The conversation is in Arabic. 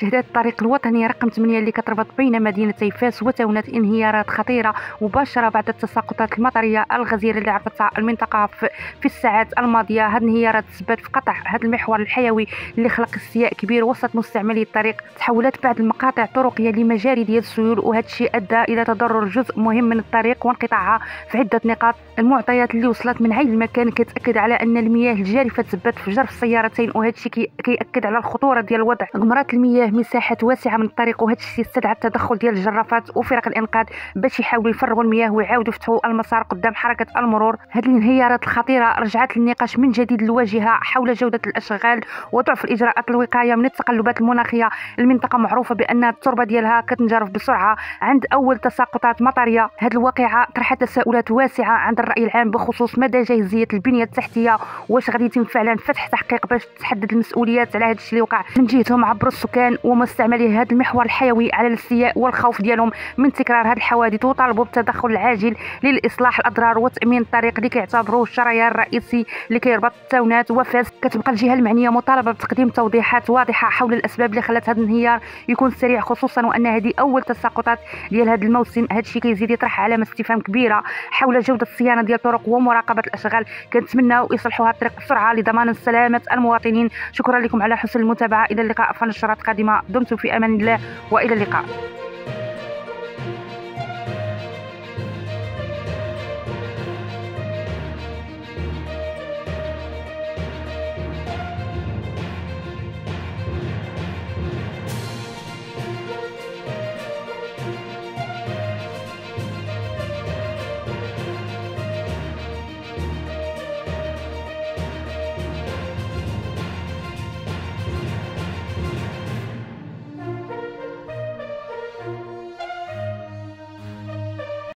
شهدت الطريق الوطني رقم 8 اللي كتربط بين مدينتي فاس وتونة انهيارات خطيرة مباشرة بعد التساقطات المطرية الغزيرة اللي عرفتها المنطقة في الساعات الماضية. هذه الانهيارات تسببت في قطع هذا المحور الحيوي اللي خلق استياء كبير وسط مستعملي الطريق. تحولت بعض المقاطع الطرقية لمجاري ديال السيول، وهذا الشيء ادى الى تضرر جزء مهم من الطريق وانقطاعها في عدة نقاط. المعطيات اللي وصلت من عين المكان كتأكد على ان المياه الجارفة تسببت في جرف السيارتين، وهذا الشيء كيأكد على الخطورة ديال الوضع. غمرات المياه مساحات واسعة من الطريق، وهذا الشيء استدعى التدخل ديال الجرافات وفرق الانقاذ باش يحاولوا يفرغوا المياه ويعاودوا يفتحوا المسار قدام حركة المرور. هذه الانهيارات الخطيرة رجعت للنقاش من جديد الواجهة حول جودة الاشغال وضعف الاجراءات الوقاية من التقلبات المناخية. المنطقة معروفة بان التربة ديالها كتنجرف بسرعة عند اول تساقطات مطرية. هذه الواقعة طرحت تساؤلات واسعة عند الرأي العام بخصوص مدى جاهزية البنية التحتية، واش غادي يتم فعلا فتح تحقيق باش تحدد المسؤوليات على هذا الشيء اللي وقع من جهتهم عبر السكان ومستعملي هذا المحور الحيوي على الاستياء والخوف ديالهم من تكرار هذه الحوادث، وطالبوا بالتدخل العاجل للاصلاح الاضرار وتامين الطريق اللي كيعتبروه الشريان الرئيسي اللي كيربط تونات وفاس. كتبقى الجهه المعنيه مطالبه بتقديم توضيحات واضحه حول الاسباب اللي خلات هذا الانهيار يكون سريع، خصوصا وان هذه اول تساقطات ديال هذا الموسم. هذا الشيء كيزيد يطرح علامه استفهام كبيره حول جوده الصيانه ديال الطرق ومراقبه الاشغال. كنتمناو يصلحوا هذا الطريق بسرعه لضمان سلامه المواطنين. شكرا لكم على حسن المتابعه، الى اللقاء في نشرات قادمه. دمتم في امان الله والى اللقاء.